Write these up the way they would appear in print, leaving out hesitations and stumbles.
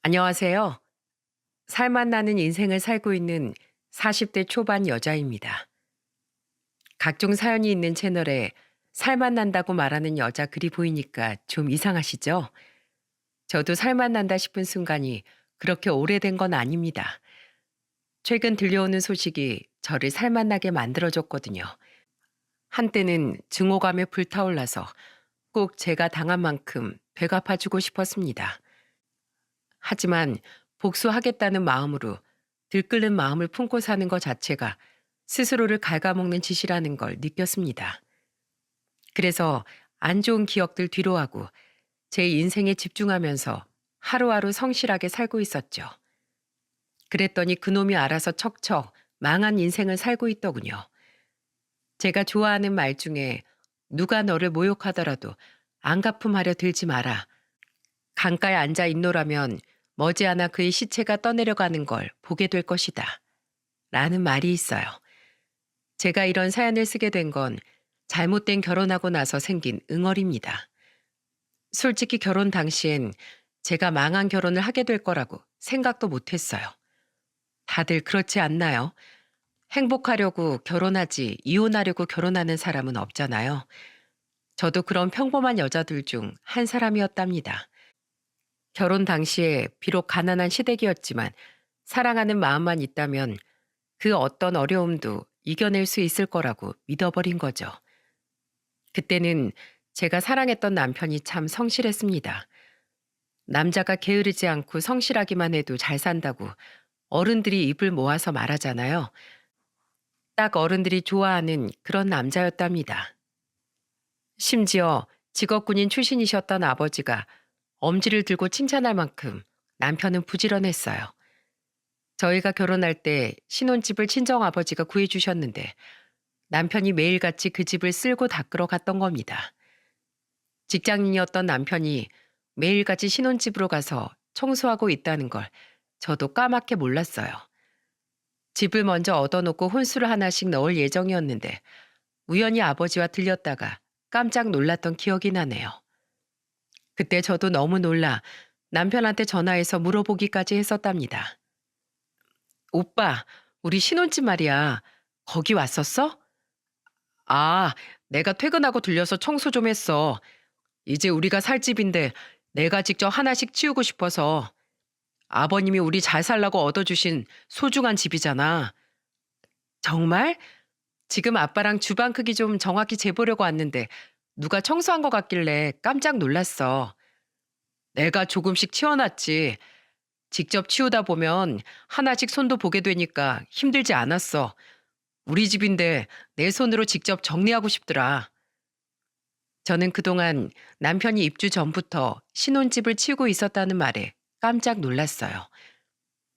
안녕하세요. 살맛 나는 인생을 살고 있는 40대 초반 여자입니다. 각종 사연이 있는 채널에 살맛 난다고 말하는 여자 글이 보이니까 좀 이상하시죠? 저도 살맛 난다 싶은 순간이 그렇게 오래된 건 아닙니다. 최근 들려오는 소식이 저를 살맛 나게 만들어줬거든요. 한때는 증오감에 불타올라서 꼭 제가 당한 만큼 되갚아주고 싶었습니다. 하지만 복수하겠다는 마음으로 들끓는 마음을 품고 사는 것 자체가 스스로를 갉아먹는 짓이라는 걸 느꼈습니다. 그래서 안 좋은 기억들 뒤로하고 제 인생에 집중하면서 하루하루 성실하게 살고 있었죠. 그랬더니 그놈이 알아서 척척 망한 인생을 살고 있더군요. 제가 좋아하는 말 중에 누가 너를 모욕하더라도 안갚음하려 들지 마라. 강가에 앉아 있노라면 머지않아 그의 시체가 떠내려가는 걸 보게 될 것이다. 라는 말이 있어요. 제가 이런 사연을 쓰게 된 건 잘못된 결혼하고 나서 생긴 응어리입니다. 솔직히 결혼 당시엔 제가 망한 결혼을 하게 될 거라고 생각도 못 했어요. 다들 그렇지 않나요? 행복하려고 결혼하지 이혼하려고 결혼하는 사람은 없잖아요. 저도 그런 평범한 여자들 중 한 사람이었답니다. 결혼 당시에 비록 가난한 시댁이었지만 사랑하는 마음만 있다면 그 어떤 어려움도 이겨낼 수 있을 거라고 믿어버린 거죠. 그때는 제가 사랑했던 남편이 참 성실했습니다. 남자가 게으르지 않고 성실하기만 해도 잘 산다고 어른들이 입을 모아서 말하잖아요. 딱 어른들이 좋아하는 그런 남자였답니다. 심지어 직업군인 출신이셨던 아버지가 엄지를 들고 칭찬할 만큼 남편은 부지런했어요. 저희가 결혼할 때 신혼집을 친정아버지가 구해주셨는데 남편이 매일같이 그 집을 쓸고 닦으러 갔던 겁니다. 직장인이었던 남편이 매일같이 신혼집으로 가서 청소하고 있다는 걸 저도 까맣게 몰랐어요. 집을 먼저 얻어놓고 혼수를 하나씩 넣을 예정이었는데 우연히 아버지와 들렸다가 깜짝 놀랐던 기억이 나네요. 그때 저도 너무 놀라 남편한테 전화해서 물어보기까지 했었답니다. 오빠, 우리 신혼집 말이야. 거기 왔었어? 아, 내가 퇴근하고 들려서 청소 좀 했어. 이제 우리가 살 집인데 내가 직접 하나씩 치우고 싶어서. 아버님이 우리 잘 살라고 얻어주신 소중한 집이잖아. 정말? 지금 아빠랑 주방 크기 좀 정확히 재보려고 왔는데 누가 청소한 것 같길래 깜짝 놀랐어. 내가 조금씩 치워놨지. 직접 치우다 보면 하나씩 손도 보게 되니까 힘들지 않았어. 우리 집인데 내 손으로 직접 정리하고 싶더라. 저는 그동안 남편이 입주 전부터 신혼집을 치우고 있었다는 말에 깜짝 놀랐어요.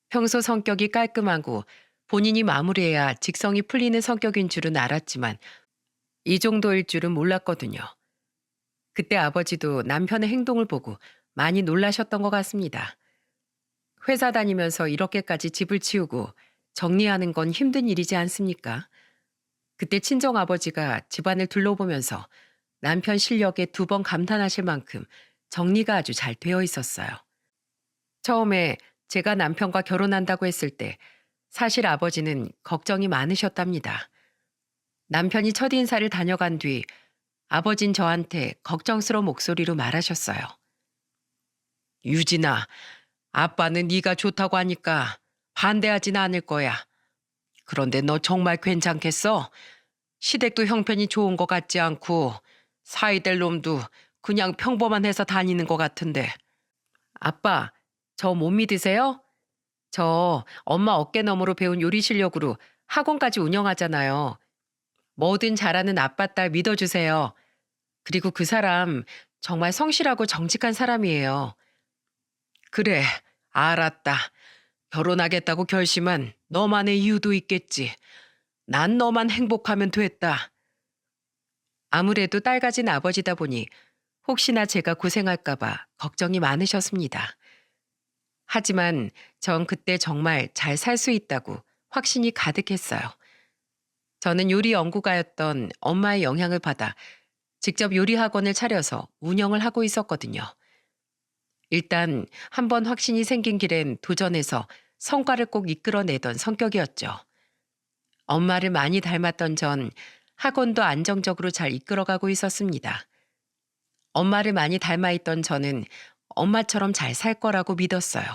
평소 성격이 깔끔하고 본인이 마무리해야 직성이 풀리는 성격인 줄은 알았지만 이 정도일 줄은 몰랐거든요. 그때 아버지도 남편의 행동을 보고 많이 놀라셨던 것 같습니다. 회사 다니면서 이렇게까지 집을 치우고 정리하는 건 힘든 일이지 않습니까? 그때 친정아버지가 집안을 둘러보면서 남편 실력에 두 번 감탄하실 만큼 정리가 아주 잘 되어 있었어요. 처음에 제가 남편과 결혼한다고 했을 때 사실 아버지는 걱정이 많으셨답니다. 남편이 첫인사를 다녀간 뒤 아버진 저한테 걱정스러운 목소리로 말하셨어요. 유진아, 아빠는 네가 좋다고 하니까 반대하진 않을 거야. 그런데 너 정말 괜찮겠어? 시댁도 형편이 좋은 것 같지 않고 사이될 놈도 그냥 평범한 회사 다니는 것 같은데. 아빠, 저 못 믿으세요? 저 엄마 어깨너머로 배운 요리 실력으로 학원까지 운영하잖아요. 뭐든 잘하는 아빠 딸 믿어주세요. 그리고 그 사람 정말 성실하고 정직한 사람이에요. 그래, 알았다. 결혼하겠다고 결심한 너만의 이유도 있겠지. 난 너만 행복하면 됐다. 아무래도 딸 가진 아버지다 보니 혹시나 제가 고생할까봐 걱정이 많으셨습니다. 하지만 전 그때 정말 잘 살 수 있다고 확신이 가득했어요. 저는 요리 연구가였던 엄마의 영향을 받아 직접 요리 학원을 차려서 운영을 하고 있었거든요. 일단 한 번 확신이 생긴 길엔 도전해서 성과를 꼭 이끌어내던 성격이었죠. 엄마를 많이 닮았던 전 학원도 안정적으로 잘 이끌어가고 있었습니다. 엄마를 많이 닮아 있던 저는 엄마처럼 잘 살 거라고 믿었어요.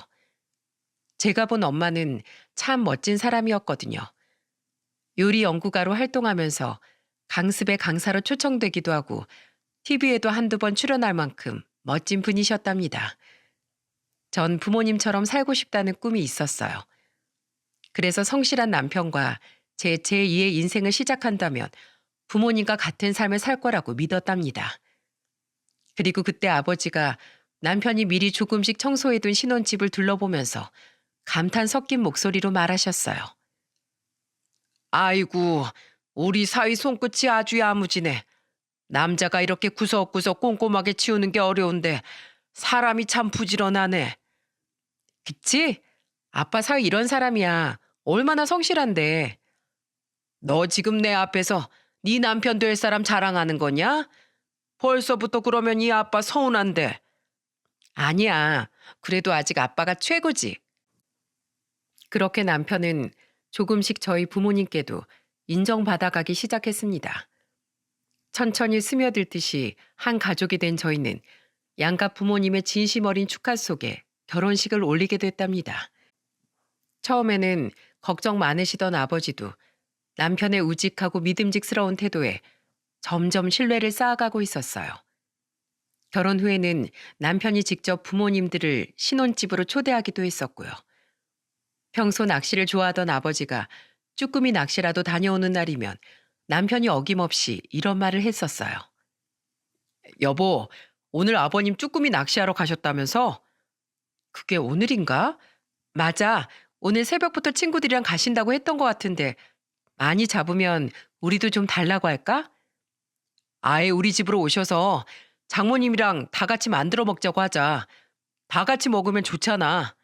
제가 본 엄마는 참 멋진 사람이었거든요. 요리 연구가로 활동하면서 강습의 강사로 초청되기도 하고 TV에도 한두 번 출연할 만큼 멋진 분이셨답니다. 전 부모님처럼 살고 싶다는 꿈이 있었어요. 그래서 성실한 남편과 제 제2의 인생을 시작한다면 부모님과 같은 삶을 살 거라고 믿었답니다. 그리고 그때 아버지가 남편이 미리 조금씩 청소해둔 신혼집을 둘러보면서 감탄 섞인 목소리로 말하셨어요. 아이고, 우리 사위 손끝이 아주 야무지네. 남자가 이렇게 구석구석 꼼꼼하게 치우는 게 어려운데 사람이 참 부지런하네. 그치? 아빠 사위 이런 사람이야. 얼마나 성실한데. 너 지금 내 앞에서 네 남편 될 사람 자랑하는 거냐? 벌써부터 그러면 이 아빠 서운한데. 아니야. 그래도 아직 아빠가 최고지. 그렇게 남편은 조금씩 저희 부모님께도 인정받아가기 시작했습니다. 천천히 스며들듯이 한 가족이 된 저희는 양가 부모님의 진심 어린 축하 속에 결혼식을 올리게 됐답니다. 처음에는 걱정 많으시던 아버지도 남편의 우직하고 믿음직스러운 태도에 점점 신뢰를 쌓아가고 있었어요. 결혼 후에는 남편이 직접 부모님들을 신혼집으로 초대하기도 했었고요. 평소 낚시를 좋아하던 아버지가 쭈꾸미 낚시라도 다녀오는 날이면 남편이 어김없이 이런 말을 했었어요. 여보, 오늘 아버님 쭈꾸미 낚시하러 가셨다면서? 그게 오늘인가? 맞아. 오늘 새벽부터 친구들이랑 가신다고 했던 것 같은데 많이 잡으면 우리도 좀 달라고 할까? 아예 우리 집으로 오셔서 장모님이랑 다 같이 만들어 먹자고 하자. 다 같이 먹으면 좋잖아.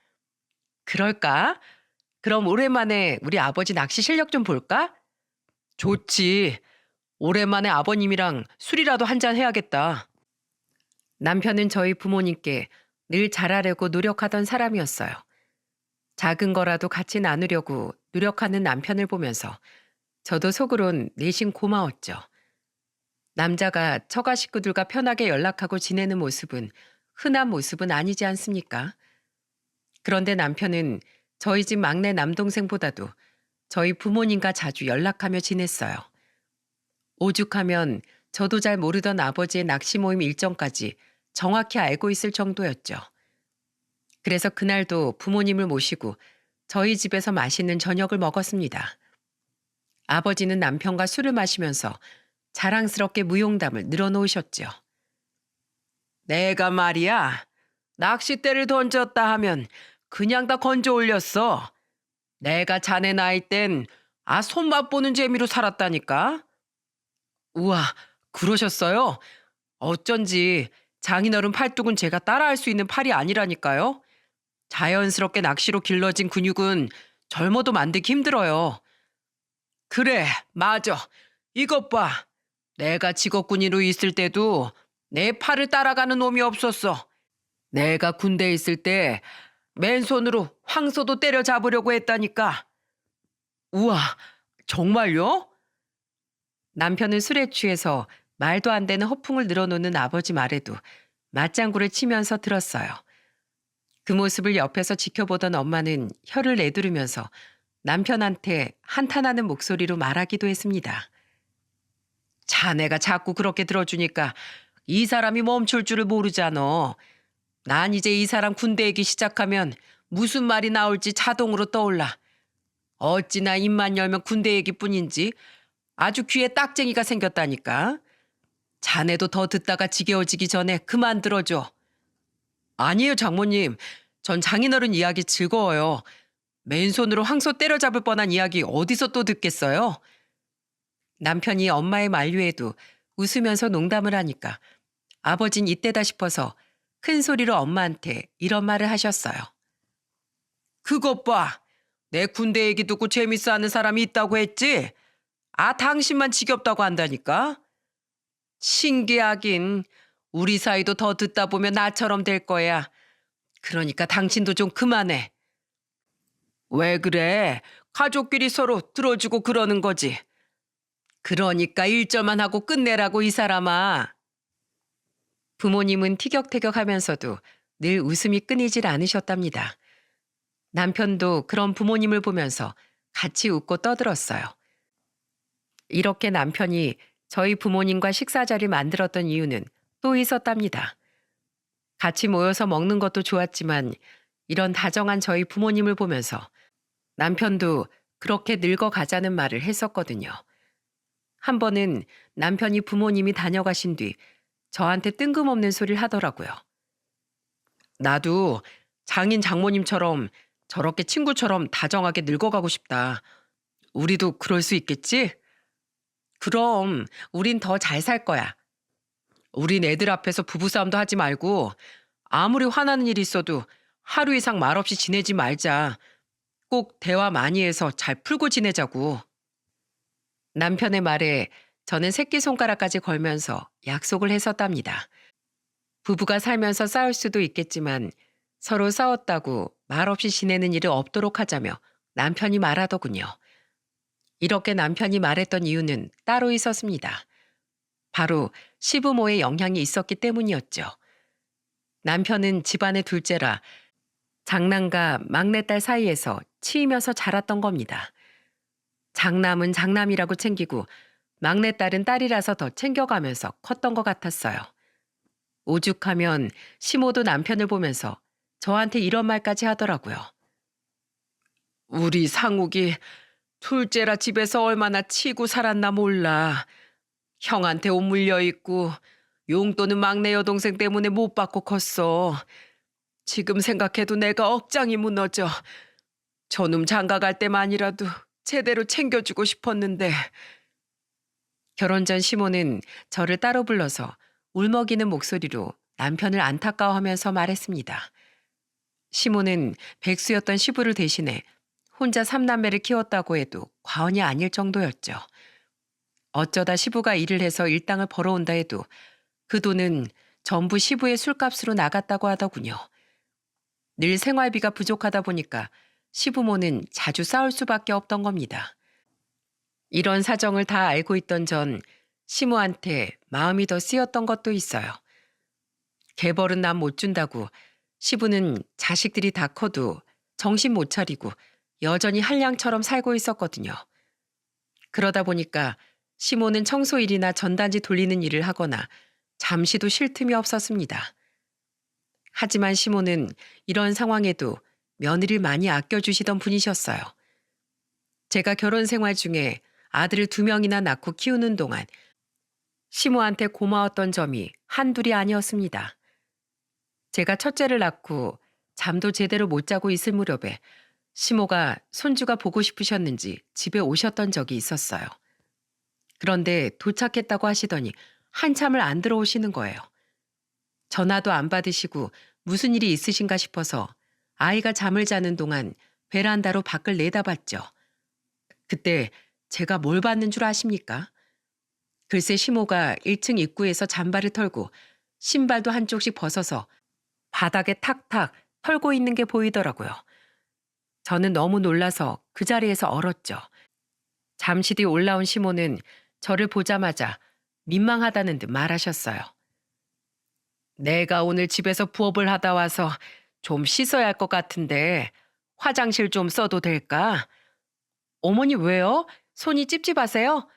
그럴까? 그럼 오랜만에 우리 아버지 낚시 실력 좀 볼까? 좋지. 오랜만에 아버님이랑 술이라도 한잔 해야겠다. 남편은 저희 부모님께 늘 잘하려고 노력하던 사람이었어요. 작은 거라도 같이 나누려고 노력하는 남편을 보면서 저도 속으론 내심 고마웠죠. 남자가 처가 식구들과 편하게 연락하고 지내는 모습은 흔한 모습은 아니지 않습니까? 그런데 남편은 저희 집 막내 남동생보다도 저희 부모님과 자주 연락하며 지냈어요. 오죽하면 저도 잘 모르던 아버지의 낚시 모임 일정까지 정확히 알고 있을 정도였죠. 그래서 그날도 부모님을 모시고 저희 집에서 맛있는 저녁을 먹었습니다. 아버지는 남편과 술을 마시면서 자랑스럽게 무용담을 늘어놓으셨죠. 내가 말이야, 낚싯대를 던졌다 하면 그냥 다 건져 올렸어. 내가 자네 나이 땐 손맛 보는 재미로 살았다니까. 우와, 그러셨어요? 어쩐지 장인어른 팔뚝은 제가 따라할 수 있는 팔이 아니라니까요. 자연스럽게 낚시로 길러진 근육은 젊어도 만들기 힘들어요. 그래, 맞아. 이것 봐. 내가 직업군인으로 있을 때도 내 팔을 따라가는 놈이 없었어. 내가 군대에 있을 때 맨손으로 황소도 때려잡으려고 했다니까. 우와, 정말요? 남편은 술에 취해서 말도 안 되는 허풍을 늘어놓는 아버지 말에도 맞장구를 치면서 들었어요. 그 모습을 옆에서 지켜보던 엄마는 혀를 내두르면서 남편한테 한탄하는 목소리로 말하기도 했습니다. 자네가 자꾸 그렇게 들어주니까 이 사람이 멈출 줄을 모르잖아. 난 이제 이 사람 군대 얘기 시작하면 무슨 말이 나올지 자동으로 떠올라. 어찌나 입만 열면 군대 얘기뿐인지 아주 귀에 딱쟁이가 생겼다니까. 자네도 더 듣다가 지겨워지기 전에 그만 들어줘. 아니에요, 장모님. 전 장인어른 이야기 즐거워요. 맨손으로 황소 때려잡을 뻔한 이야기 어디서 또 듣겠어요? 남편이 엄마의 만류에도 웃으면서 농담을 하니까 아버진 이때다 싶어서 큰 소리로 엄마한테 이런 말을 하셨어요. 그것 봐. 내 군대 얘기 듣고 재밌어 하는 사람이 있다고 했지? 당신만 지겹다고 한다니까? 신기하긴. 우리 사이도 더 듣다 보면 나처럼 될 거야. 그러니까 당신도 좀 그만해. 왜 그래? 가족끼리 서로 들어주고 그러는 거지. 그러니까 일절만 하고 끝내라고 이 사람아. 부모님은 티격태격하면서도 늘 웃음이 끊이질 않으셨답니다. 남편도 그런 부모님을 보면서 같이 웃고 떠들었어요. 이렇게 남편이 저희 부모님과 식사 자리를 만들었던 이유는 또 있었답니다. 같이 모여서 먹는 것도 좋았지만 이런 다정한 저희 부모님을 보면서 남편도 그렇게 늙어가자는 말을 했었거든요. 한 번은 남편이 부모님이 다녀가신 뒤 저한테 뜬금없는 소리를 하더라고요. 나도 장인 장모님처럼 저렇게 친구처럼 다정하게 늙어가고 싶다. 우리도 그럴 수 있겠지? 그럼 우린 더 잘 살 거야. 우린 애들 앞에서 부부싸움도 하지 말고 아무리 화나는 일이 있어도 하루 이상 말없이 지내지 말자. 꼭 대화 많이 해서 잘 풀고 지내자고. 남편의 말에 저는 새끼손가락까지 걸면서 약속을 했었답니다. 부부가 살면서 싸울 수도 있겠지만 서로 싸웠다고 말없이 지내는 일이 없도록 하자며 남편이 말하더군요. 이렇게 남편이 말했던 이유는 따로 있었습니다. 바로 시부모의 영향이 있었기 때문이었죠. 남편은 집안의 둘째라 장남과 막내딸 사이에서 치이면서 자랐던 겁니다. 장남은 장남이라고 챙기고 막내딸은 딸이라서 더 챙겨가면서 컸던 것 같았어요. 오죽하면 시모도 남편을 보면서 저한테 이런 말까지 하더라고요. 우리 상욱이 둘째라 집에서 얼마나 치고 살았나 몰라. 형한테 옷 물려있고 용돈은 막내 여동생 때문에 못 받고 컸어. 지금 생각해도 내가 억장이 무너져. 저놈 장가갈 때만이라도 제대로 챙겨주고 싶었는데. 결혼 전 시모는 저를 따로 불러서 울먹이는 목소리로 남편을 안타까워하면서 말했습니다. 시모는 백수였던 시부를 대신해 혼자 삼남매를 키웠다고 해도 과언이 아닐 정도였죠. 어쩌다 시부가 일을 해서 일당을 벌어온다 해도 그 돈은 전부 시부의 술값으로 나갔다고 하더군요. 늘 생활비가 부족하다 보니까 시부모는 자주 싸울 수밖에 없던 겁니다. 이런 사정을 다 알고 있던 전 시모한테 마음이 더 쓰였던 것도 있어요. 개벌은 남 못 준다고 시부는 자식들이 다 커도 정신 못 차리고 여전히 한량처럼 살고 있었거든요. 그러다 보니까 시모는 청소일이나 전단지 돌리는 일을 하거나 잠시도 쉴 틈이 없었습니다. 하지만 시모는 이런 상황에도 며느리를 많이 아껴주시던 분이셨어요. 제가 결혼 생활 중에 아들을 2명이나 낳고 키우는 동안 시모한테 고마웠던 점이 한둘이 아니었습니다. 제가 첫째를 낳고 잠도 제대로 못 자고 있을 무렵에 시모가 손주가 보고 싶으셨는지 집에 오셨던 적이 있었어요. 그런데 도착했다고 하시더니 한참을 안 들어오시는 거예요. 전화도 안 받으시고 무슨 일이 있으신가 싶어서 아이가 잠을 자는 동안 베란다로 밖을 내다봤죠. 그때 제가 뭘 봤는 줄 아십니까? 글쎄 시모가 1층 입구에서 잠바를 털고 신발도 한쪽씩 벗어서 바닥에 탁탁 털고 있는 게 보이더라고요. 저는 너무 놀라서 그 자리에서 얼었죠. 잠시 뒤 올라온 시모는 저를 보자마자 민망하다는 듯 말하셨어요. 내가 오늘 집에서 부업을 하다 와서 좀 씻어야 할 것 같은데 화장실 좀 써도 될까? 어머니 왜요? 손이 찝찝하세요?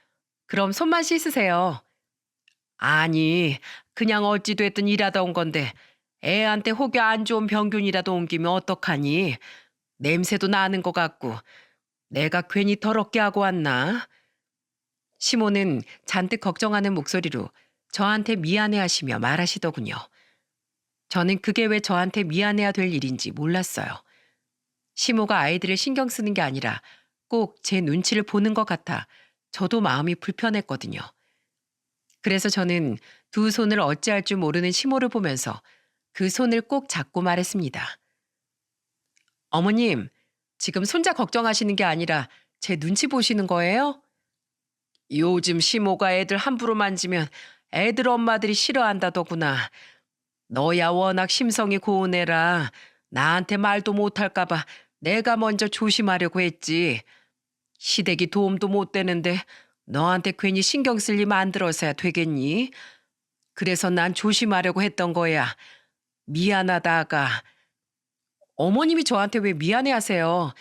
그럼 손만 씻으세요. 아니, 그냥 어찌됐든 일하다 온 건데 애한테 혹여 안 좋은 병균이라도 옮기면 어떡하니? 냄새도 나는 것 같고 내가 괜히 더럽게 하고 왔나? 시모는 잔뜩 걱정하는 목소리로 저한테 미안해하시며 말하시더군요. 저는 그게 왜 저한테 미안해야 될 일인지 몰랐어요. 시모가 아이들을 신경 쓰는 게 아니라 꼭 제 눈치를 보는 것 같아 저도 마음이 불편했거든요. 그래서 저는 두 손을 어찌할 줄 모르는 시모를 보면서 그 손을 꼭 잡고 말했습니다. 어머님, 지금 손자 걱정하시는 게 아니라 제 눈치 보시는 거예요? 요즘 시모가 애들 함부로 만지면 애들 엄마들이 싫어한다더구나. 너야 워낙 심성이 고운 애라 나한테 말도 못할까 봐 내가 먼저 조심하려고 했지. 시댁이 도움도 못 되는데 너한테 괜히 신경 쓸 일 만들어서야 되겠니? 그래서 난 조심하려고 했던 거야. 미안하다, 아가. 어머님이 저한테 왜 미안해하세요?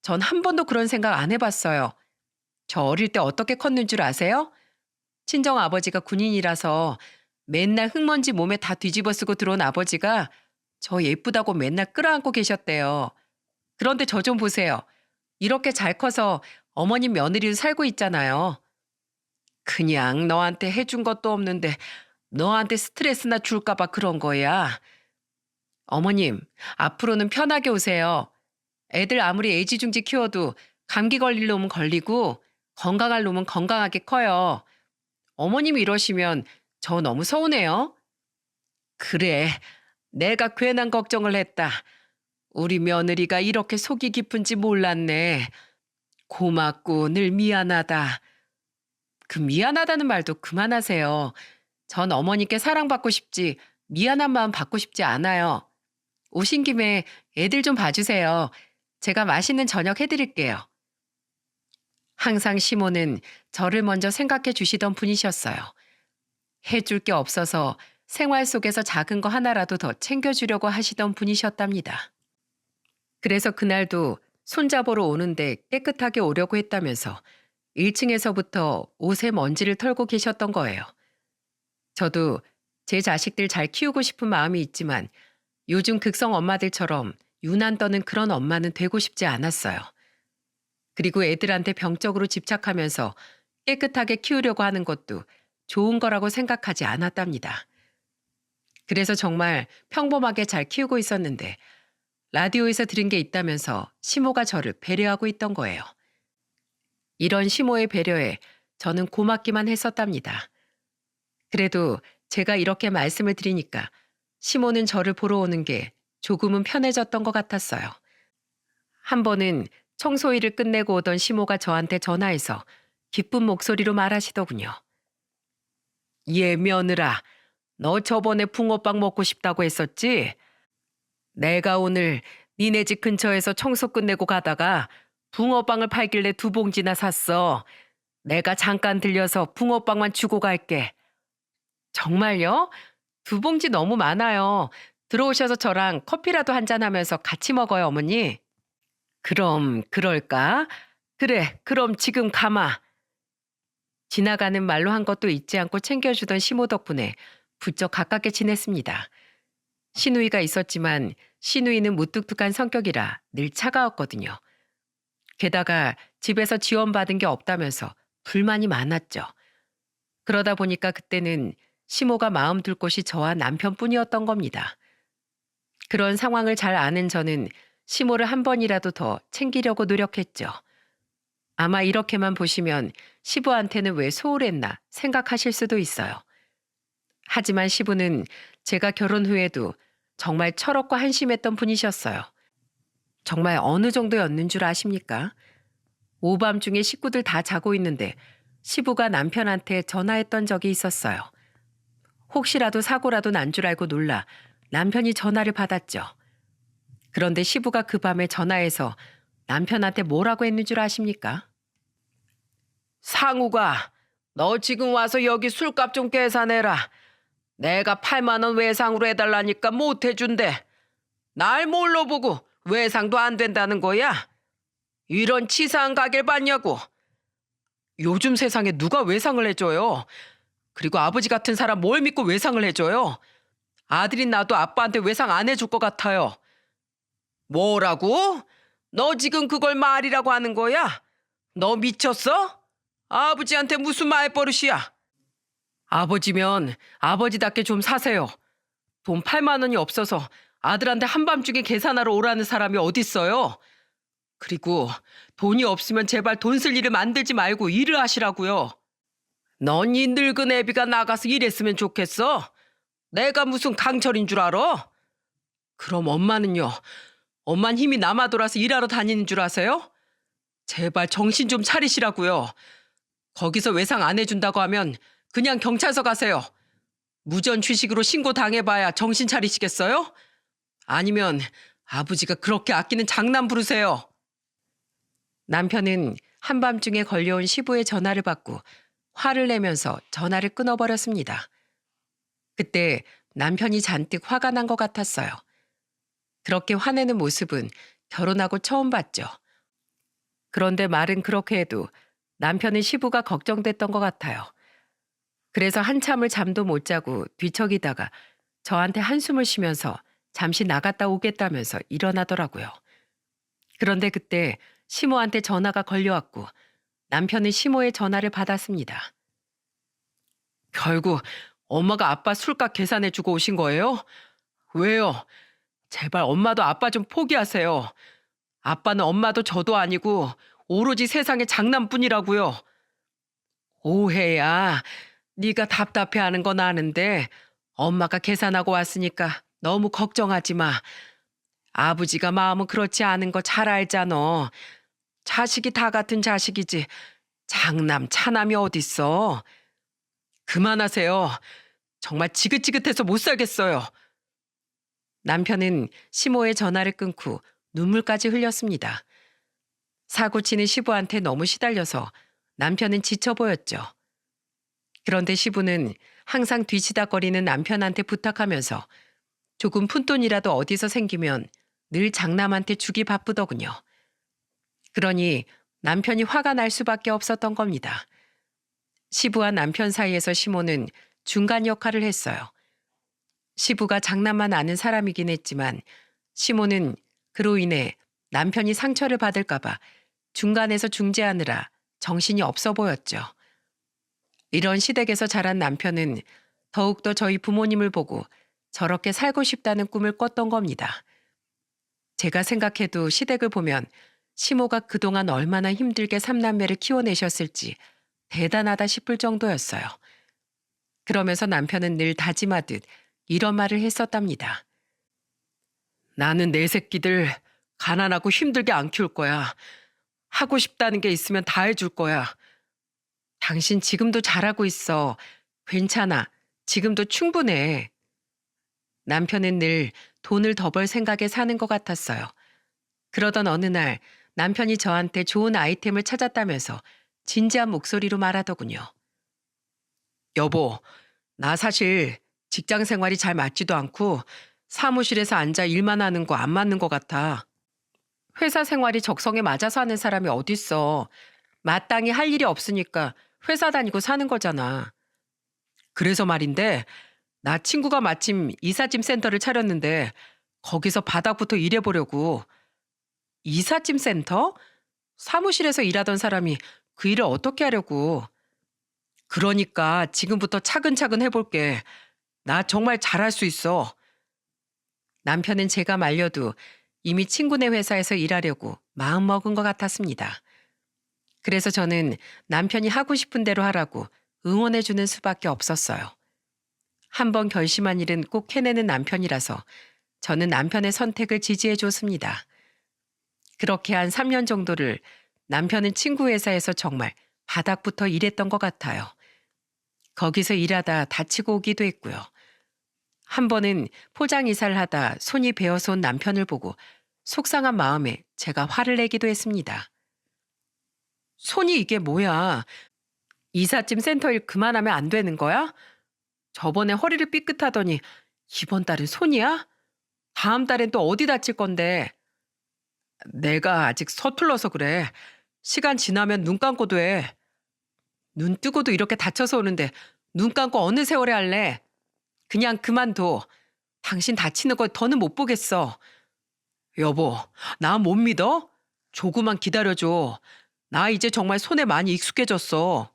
전 한 번도 그런 생각 안 해봤어요. 저 어릴 때 어떻게 컸는 줄 아세요? 친정 아버지가 군인이라서 맨날 흙먼지 몸에 다 뒤집어 쓰고 들어온 아버지가 저 예쁘다고 맨날 끌어안고 계셨대요. 그런데 저 좀 보세요. 이렇게 잘 커서 어머님 며느리로 살고 있잖아요. 그냥 너한테 해준 것도 없는데 너한테 스트레스나 줄까 봐 그런 거야. 어머님, 앞으로는 편하게 오세요. 애들 아무리 애지중지 키워도 감기 걸릴 놈은 걸리고 건강할 놈은 건강하게 커요. 어머님이 이러시면 저 너무 서운해요. 그래, 내가 괜한 걱정을 했다. 우리 며느리가 이렇게 속이 깊은지 몰랐네. 고맙고 늘 미안하다. 그 미안하다는 말도 그만하세요. 전 어머니께 사랑받고 싶지 미안한 마음 받고 싶지 않아요. 오신 김에 애들 좀 봐주세요. 제가 맛있는 저녁 해드릴게요. 항상 시모는 저를 먼저 생각해 주시던 분이셨어요. 해줄 게 없어서 생활 속에서 작은 거 하나라도 더 챙겨주려고 하시던 분이셨답니다. 그래서 그날도 손잡으러 오는데 깨끗하게 오려고 했다면서 1층에서부터 옷에 먼지를 털고 계셨던 거예요. 저도 제 자식들 잘 키우고 싶은 마음이 있지만 요즘 극성 엄마들처럼 유난 떠는 그런 엄마는 되고 싶지 않았어요. 그리고 애들한테 병적으로 집착하면서 깨끗하게 키우려고 하는 것도 좋은 거라고 생각하지 않았답니다. 그래서 정말 평범하게 잘 키우고 있었는데 라디오에서 들은 게 있다면서 시모가 저를 배려하고 있던 거예요. 이런 시모의 배려에 저는 고맙기만 했었답니다. 그래도 제가 이렇게 말씀을 드리니까 시모는 저를 보러 오는 게 조금은 편해졌던 것 같았어요. 한 번은 청소일을 끝내고 오던 시모가 저한테 전화해서 기쁜 목소리로 말하시더군요. 얘 며느라, 너 저번에 붕어빵 먹고 싶다고 했었지? 내가 오늘 니네 집 근처에서 청소 끝내고 가다가 붕어빵을 팔길래 2봉지나 샀어. 내가 잠깐 들려서 붕어빵만 주고 갈게. 정말요? 2봉지 너무 많아요. 들어오셔서 저랑 커피라도 한잔 하면서 같이 먹어요, 어머니. 그럼 그럴까? 그래, 그럼 지금 가마. 지나가는 말로 한 것도 잊지 않고 챙겨주던 시모 덕분에 부쩍 가깝게 지냈습니다. 시누이가 있었지만 시누이는 무뚝뚝한 성격이라 늘 차가웠거든요. 게다가 집에서 지원받은 게 없다면서 불만이 많았죠. 그러다 보니까 그때는 시모가 마음 둘 곳이 저와 남편뿐이었던 겁니다. 그런 상황을 잘 아는 저는 시모를 한 번이라도 더 챙기려고 노력했죠. 아마 이렇게만 보시면 시부한테는 왜 소홀했나 생각하실 수도 있어요. 하지만 시부는 제가 결혼 후에도 정말 철없고 한심했던 분이셨어요. 정말 어느 정도였는 줄 아십니까? 오밤중에 식구들 다 자고 있는데 시부가 남편한테 전화했던 적이 있었어요. 혹시라도 사고라도 난 줄 알고 놀라 남편이 전화를 받았죠. 그런데 시부가 그 밤에 전화해서 남편한테 뭐라고 했는 줄 아십니까? 상우가 너 지금 와서 여기 술값 좀 계산해라. 내가 8만 원 외상으로 해달라니까 못 해준대. 날 뭘로 보고 외상도 안 된다는 거야? 이런 치사한 가게를 봤냐고. 요즘 세상에 누가 외상을 해줘요. 그리고 아버지 같은 사람 뭘 믿고 외상을 해줘요. 아들인 나도 아빠한테 외상 안 해줄 것 같아요. 뭐라고? 너 지금 그걸 말이라고 하는 거야? 너 미쳤어? 아버지한테 무슨 말버릇이야? 아버지면 아버지답게 좀 사세요. 돈 8만 원이 없어서 아들한테 한밤중에 계산하러 오라는 사람이 어딨어요? 그리고 돈이 없으면 제발 돈 쓸 일을 만들지 말고 일을 하시라고요. 넌 이 늙은 애비가 나가서 일했으면 좋겠어? 내가 무슨 강철인 줄 알아? 그럼 엄마는요? 엄만 힘이 남아 돌아서 일하러 다니는 줄 아세요? 제발 정신 좀 차리시라고요. 거기서 외상 안 해준다고 하면 그냥 경찰서 가세요. 무전 취식으로 신고 당해봐야 정신 차리시겠어요? 아니면 아버지가 그렇게 아끼는 장난 부르세요. 남편은 한밤중에 걸려온 시부의 전화를 받고 화를 내면서 전화를 끊어버렸습니다. 그때 남편이 잔뜩 화가 난 것 같았어요. 그렇게 화내는 모습은 결혼하고 처음 봤죠. 그런데 말은 그렇게 해도 남편은 시부가 걱정됐던 것 같아요. 그래서 한참을 잠도 못 자고 뒤척이다가 저한테 한숨을 쉬면서 잠시 나갔다 오겠다면서 일어나더라고요. 그런데 그때 시모한테 전화가 걸려왔고 남편은 시모의 전화를 받았습니다. 결국 엄마가 아빠 술값 계산해주고 오신 거예요? 왜요? 제발 엄마도 아빠 좀 포기하세요. 아빠는 엄마도 저도 아니고 오로지 세상의 장난뿐이라고요. 오해야. 네가 답답해하는 건 아는데 엄마가 계산하고 왔으니까 너무 걱정하지 마. 아버지가 마음은 그렇지 않은 거 잘 알잖아. 자식이 다 같은 자식이지. 장남, 차남이 어딨어. 그만하세요. 정말 지긋지긋해서 못 살겠어요. 남편은 시모의 전화를 끊고 눈물까지 흘렸습니다. 사고치는 시부한테 너무 시달려서 남편은 지쳐 보였죠. 그런데 시부는 항상 뒤치다거리는 남편한테 부탁하면서 조금 푼돈이라도 어디서 생기면 늘 장남한테 주기 바쁘더군요. 그러니 남편이 화가 날 수밖에 없었던 겁니다. 시부와 남편 사이에서 시모는 중간 역할을 했어요. 시부가 장난만 아는 사람이긴 했지만 시모는 그로 인해 남편이 상처를 받을까봐 중간에서 중재하느라 정신이 없어 보였죠. 이런 시댁에서 자란 남편은 더욱더 저희 부모님을 보고 저렇게 살고 싶다는 꿈을 꿨던 겁니다. 제가 생각해도 시댁을 보면 시모가 그동안 얼마나 힘들게 삼남매를 키워내셨을지 대단하다 싶을 정도였어요. 그러면서 남편은 늘 다짐하듯 이런 말을 했었답니다. 나는 내 새끼들 가난하고 힘들게 안 키울 거야. 하고 싶다는 게 있으면 다 해줄 거야. 당신 지금도 잘하고 있어. 괜찮아. 지금도 충분해. 남편은 늘 돈을 더 벌 생각에 사는 것 같았어요. 그러던 어느 날 남편이 저한테 좋은 아이템을 찾았다면서 진지한 목소리로 말하더군요. 여보, 나 사실 직장 생활이 잘 맞지도 않고 사무실에서 앉아 일만 하는 거 안 맞는 것 같아. 회사 생활이 적성에 맞아서 하는 사람이 어딨어. 마땅히 할 일이 없으니까 회사 다니고 사는 거잖아. 그래서 말인데 나 친구가 마침 이삿짐 센터를 차렸는데 거기서 바닥부터 일해보려고. 이삿짐 센터? 사무실에서 일하던 사람이 그 일을 어떻게 하려고. 그러니까 지금부터 차근차근 해볼게. 나 정말 잘할 수 있어. 남편은 제가 말려도 이미 친구네 회사에서 일하려고 마음먹은 것 같았습니다. 그래서 저는 남편이 하고 싶은 대로 하라고 응원해주는 수밖에 없었어요. 한번 결심한 일은 꼭 해내는 남편이라서 저는 남편의 선택을 지지해줬습니다. 그렇게 한 3년 정도를 남편은 친구 회사에서 정말 바닥부터 일했던 것 같아요. 거기서 일하다 다치고 오기도 했고요. 한 번은 포장 이사를 하다 손이 베어서 온 남편을 보고 속상한 마음에 제가 화를 내기도 했습니다. 손이 이게 뭐야? 이삿짐 센터 일 그만하면 안 되는 거야? 저번에 허리를 삐끗하더니 이번 달은 손이야? 다음 달엔 또 어디 다칠 건데? 내가 아직 서툴러서 그래. 시간 지나면 눈 감고도 해. 눈 뜨고도 이렇게 다쳐서 오는데 눈 감고 어느 세월에 할래? 그냥 그만둬. 당신 다치는 거 더는 못 보겠어. 여보, 나 못 믿어? 조금만 기다려줘. 나 이제 정말 손에 많이 익숙해졌어.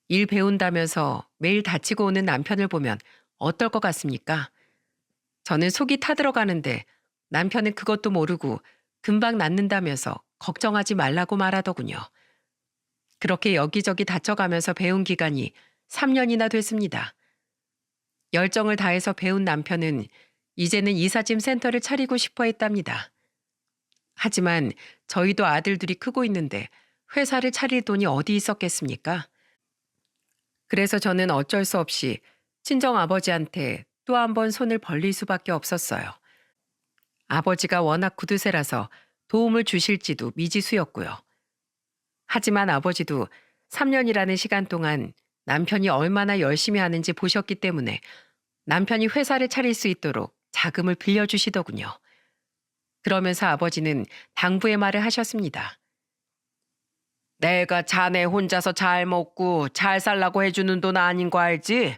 일 배운다면서 매일 다치고 오는 남편을 보면 어떨 것 같습니까? 저는 속이 타들어가는데 남편은 그것도 모르고 금방 낫는다면서 걱정하지 말라고 말하더군요. 그렇게 여기저기 다쳐가면서 배운 기간이 3년이나 됐습니다. 열정을 다해서 배운 남편은 이제는 이삿짐 센터를 차리고 싶어 했답니다. 하지만 저희도 아들들이 크고 있는데 회사를 차릴 돈이 어디 있었겠습니까? 그래서 저는 어쩔 수 없이 친정 아버지한테 또 한 번 손을 벌릴 수밖에 없었어요. 아버지가 워낙 구두쇠라서 도움을 주실지도 미지수였고요. 하지만 아버지도 3년이라는 시간 동안 남편이 얼마나 열심히 하는지 보셨기 때문에 남편이 회사를 차릴 수 있도록 자금을 빌려주시더군요. 그러면서 아버지는 당부의 말을 하셨습니다. 내가 자네 혼자서 잘 먹고 잘 살라고 해주는 돈 아닌 거 알지?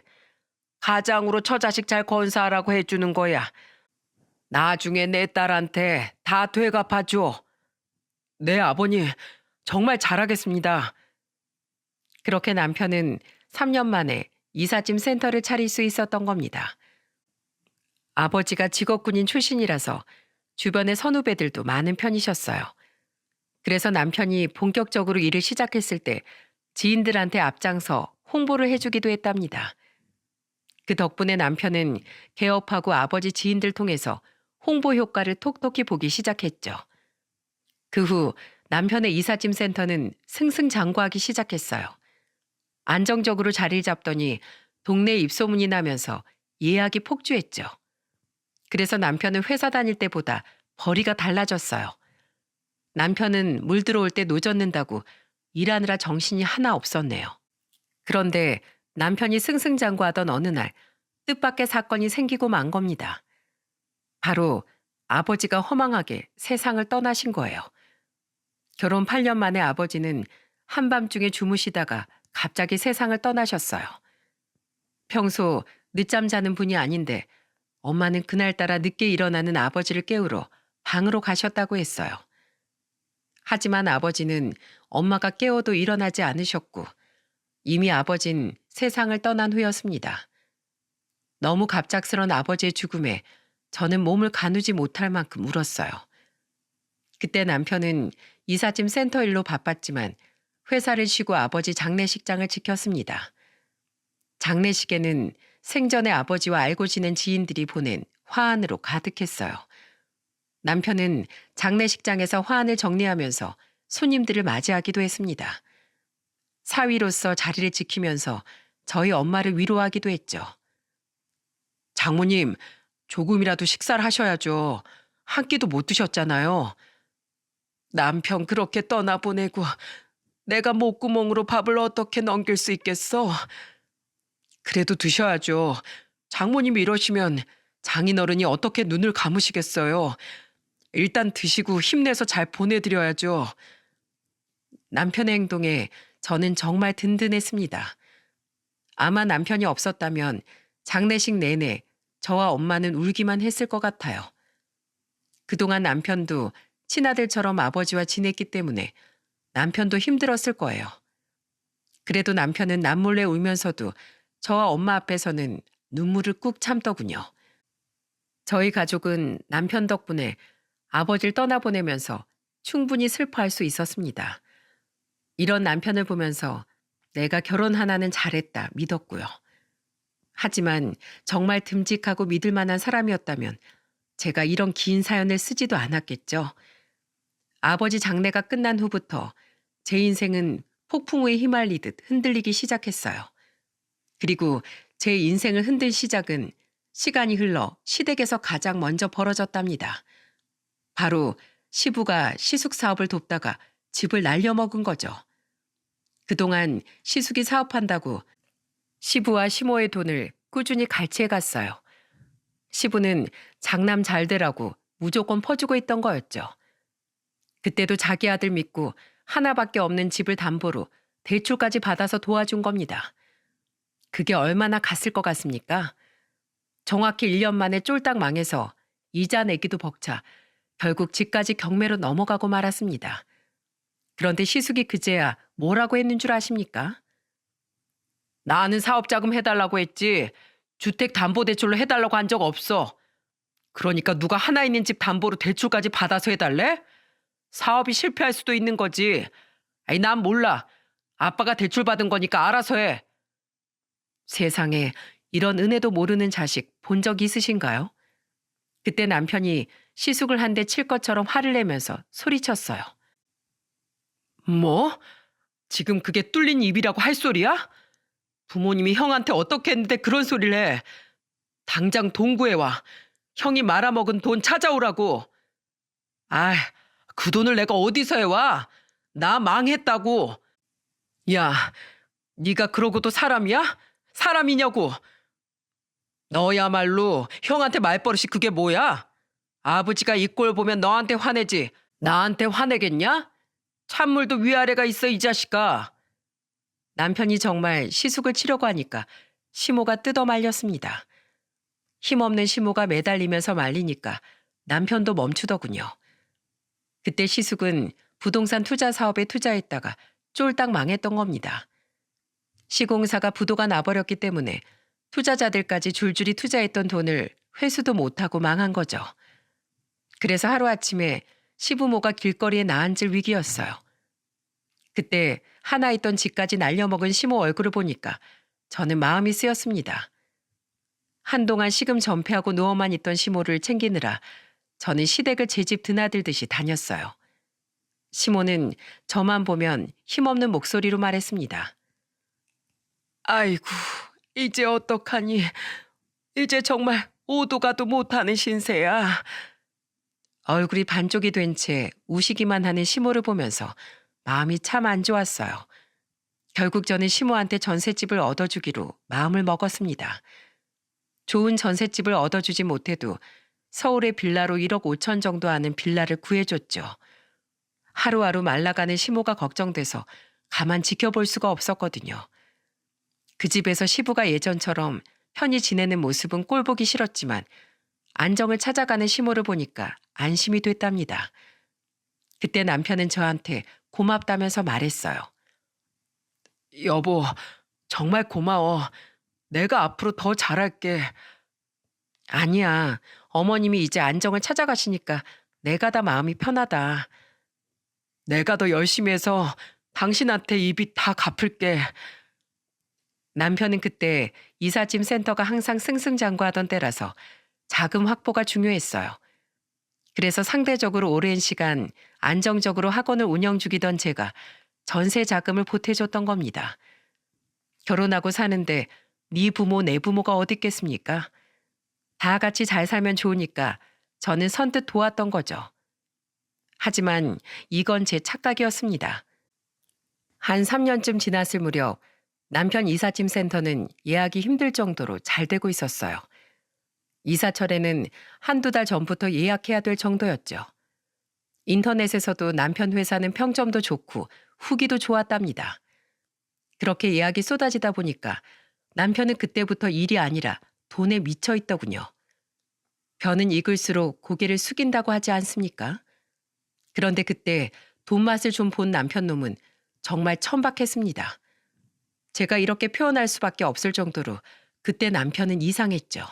가장으로 처자식 잘 건사하라고 해주는 거야. 나중에 내 딸한테 다 되갚아줘. 네, 아버님. 정말 잘하겠습니다. 그렇게 남편은 3년 만에 이삿짐 센터를 차릴 수 있었던 겁니다. 아버지가 직업군인 출신이라서 주변의 선후배들도 많은 편이셨어요. 그래서 남편이 본격적으로 일을 시작했을 때 지인들한테 앞장서 홍보를 해주기도 했답니다. 그 덕분에 남편은 개업하고 아버지 지인들 통해서 홍보 효과를 톡톡히 보기 시작했죠. 그 후 남편의 이삿짐 센터는 승승장구하기 시작했어요. 안정적으로 자리를 잡더니 동네에 입소문이 나면서 예약이 폭주했죠. 그래서 남편은 회사 다닐 때보다 벌이가 달라졌어요. 남편은 물 들어올 때 노젓는다고 일하느라 정신이 하나 없었네요. 그런데 남편이 승승장구하던 어느 날 뜻밖의 사건이 생기고 만 겁니다. 바로 아버지가 허망하게 세상을 떠나신 거예요. 결혼 8년 만에 아버지는 한밤중에 주무시다가 갑자기 세상을 떠나셨어요. 평소 늦잠 자는 분이 아닌데 엄마는 그날따라 늦게 일어나는 아버지를 깨우러 방으로 가셨다고 했어요. 하지만 아버지는 엄마가 깨워도 일어나지 않으셨고 이미 아버진 세상을 떠난 후였습니다. 너무 갑작스런 아버지의 죽음에 저는 몸을 가누지 못할 만큼 울었어요. 그때 남편은 이삿짐 센터 일로 바빴지만 회사를 쉬고 아버지 장례식장을 지켰습니다. 장례식에는 생전에 아버지와 알고 지낸 지인들이 보낸 화환으로 가득했어요. 남편은 장례식장에서 화환을 정리하면서 손님들을 맞이하기도 했습니다. 사위로서 자리를 지키면서 저희 엄마를 위로하기도 했죠. 장모님, 조금이라도 식사를 하셔야죠. 한 끼도 못 드셨잖아요. 남편 그렇게 떠나보내고 내가 목구멍으로 밥을 어떻게 넘길 수 있겠어? 그래도 드셔야죠. 장모님이 이러시면 장인어른이 어떻게 눈을 감으시겠어요. 일단 드시고 힘내서 잘 보내드려야죠. 남편의 행동에 저는 정말 든든했습니다. 아마 남편이 없었다면 장례식 내내 저와 엄마는 울기만 했을 것 같아요. 그동안 남편도 친아들처럼 아버지와 지냈기 때문에 남편도 힘들었을 거예요. 그래도 남편은 남몰래 울면서도 저와 엄마 앞에서는 눈물을 꾹 참더군요. 저희 가족은 남편 덕분에 아버지를 떠나보내면서 충분히 슬퍼할 수 있었습니다. 이런 남편을 보면서 내가 결혼 하나는 잘했다 믿었고요. 하지만 정말 듬직하고 믿을 만한 사람이었다면 제가 이런 긴 사연을 쓰지도 않았겠죠. 아버지 장례가 끝난 후부터 제 인생은 폭풍우에 휘말리듯 흔들리기 시작했어요. 그리고 제 인생을 흔들 시작은 시간이 흘러 시댁에서 가장 먼저 벌어졌답니다. 바로 시부가 시숙 사업을 돕다가 집을 날려먹은 거죠. 그동안 시숙이 사업한다고 시부와 시모의 돈을 꾸준히 갈취해 갔어요. 시부는 장남 잘 되라고 무조건 퍼주고 있던 거였죠. 그때도 자기 아들 믿고 하나밖에 없는 집을 담보로 대출까지 받아서 도와준 겁니다. 그게 얼마나 갔을 것 같습니까? 정확히 1년 만에 쫄딱 망해서 이자 내기도 벅차 결국 집까지 경매로 넘어가고 말았습니다. 그런데 시숙이 그제야 뭐라고 했는 줄 아십니까? 나는 사업자금 해달라고 했지 주택담보대출로 해달라고 한 적 없어. 그러니까 누가 하나 있는 집 담보로 대출까지 받아서 해달래? 사업이 실패할 수도 있는 거지. 아니 난 몰라. 아빠가 대출 받은 거니까 알아서 해. 세상에 이런 은혜도 모르는 자식 본 적 있으신가요? 그때 남편이 시숙을 한 대 칠 것처럼 화를 내면서 소리쳤어요. 뭐? 지금 그게 뚫린 입이라고 할 소리야? 부모님이 형한테 어떻게 했는데 그런 소리를 해. 당장 동구해 와. 형이 말아먹은 돈 찾아오라고. 아, 그 돈을 내가 어디서 해와? 나 망했다고. 야, 네가 그러고도 사람이야? 사람이냐고. 너야말로 형한테 말버릇이 그게 뭐야? 아버지가 이 꼴 보면 너한테 화내지 나한테 화내겠냐? 찬물도 위아래가 있어 이 자식아. 남편이 정말 시숙을 치려고 하니까 시모가 뜯어 말렸습니다. 힘없는 시모가 매달리면서 말리니까 남편도 멈추더군요. 그때 시숙은 부동산 투자 사업에 투자했다가 쫄딱 망했던 겁니다. 시공사가 부도가 나버렸기 때문에 투자자들까지 줄줄이 투자했던 돈을 회수도 못하고 망한 거죠. 그래서 하루아침에 시부모가 길거리에 나앉을 위기였어요. 그때 하나 있던 집까지 날려먹은 시모 얼굴을 보니까 저는 마음이 쓰였습니다. 한동안 시금 전폐하고 누워만 있던 시모를 챙기느라 저는 시댁을 제 집 드나들듯이 다녔어요. 시모는 저만 보면 힘없는 목소리로 말했습니다. 아이고, 이제 어떡하니. 이제 정말 오도 가도 못하는 신세야. 얼굴이 반쪽이 된 채 우시기만 하는 시모를 보면서 마음이 참 안 좋았어요. 결국 저는 시모한테 전셋집을 얻어주기로 마음을 먹었습니다. 좋은 전셋집을 얻어주지 못해도 서울의 빌라로 1억 5천 정도 하는 빌라를 구해줬죠. 하루하루 말라가는 시모가 걱정돼서 가만 지켜볼 수가 없었거든요. 그 집에서 시부가 예전처럼 편히 지내는 모습은 꼴보기 싫었지만 안정을 찾아가는 시모를 보니까 안심이 됐답니다. 그때 남편은 저한테 고맙다면서 말했어요. 여보, 정말 고마워. 내가 앞으로 더 잘할게. 아니야. 어머님이 이제 안정을 찾아가시니까 내가 다 마음이 편하다. 내가 더 열심히 해서 당신한테 이 빚 다 갚을게. 남편은 그때 이삿짐 센터가 항상 승승장구하던 때라서 자금 확보가 중요했어요. 그래서 상대적으로 오랜 시간 안정적으로 학원을 운영 중이던 제가 전세 자금을 보태줬던 겁니다. 결혼하고 사는데 네 부모 내 부모가 어디 있겠습니까? 다 같이 잘 살면 좋으니까 저는 선뜻 도왔던 거죠. 하지만 이건 제 착각이었습니다. 한 3년쯤 지났을 무렵 남편 이삿짐 센터는 예약이 힘들 정도로 잘 되고 있었어요. 이사철에는 한두 달 전부터 예약해야 될 정도였죠. 인터넷에서도 남편 회사는 평점도 좋고 후기도 좋았답니다. 그렇게 예약이 쏟아지다 보니까 남편은 그때부터 일이 아니라 돈에 미쳐 있더군요. 벼는 익을수록 고개를 숙인다고 하지 않습니까? 그런데 그때 돈 맛을 좀 본 남편 놈은 정말 천박했습니다. 제가 이렇게 표현할 수밖에 없을 정도로 그때 남편은 이상했죠.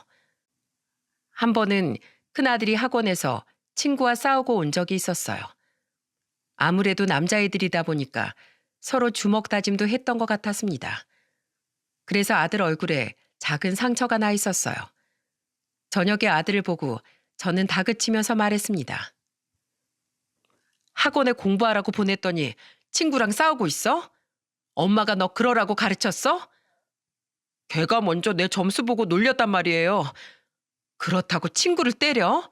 한 번은 큰아들이 학원에서 친구와 싸우고 온 적이 있었어요. 아무래도 남자애들이다 보니까 서로 주먹 다짐도 했던 것 같았습니다. 그래서 아들 얼굴에 작은 상처가 나 있었어요. 저녁에 아들을 보고 저는 다그치면서 말했습니다. 학원에 공부하라고 보냈더니 친구랑 싸우고 있어? 엄마가 너 그러라고 가르쳤어? 걔가 먼저 내 점수 보고 놀렸단 말이에요. 그렇다고 친구를 때려?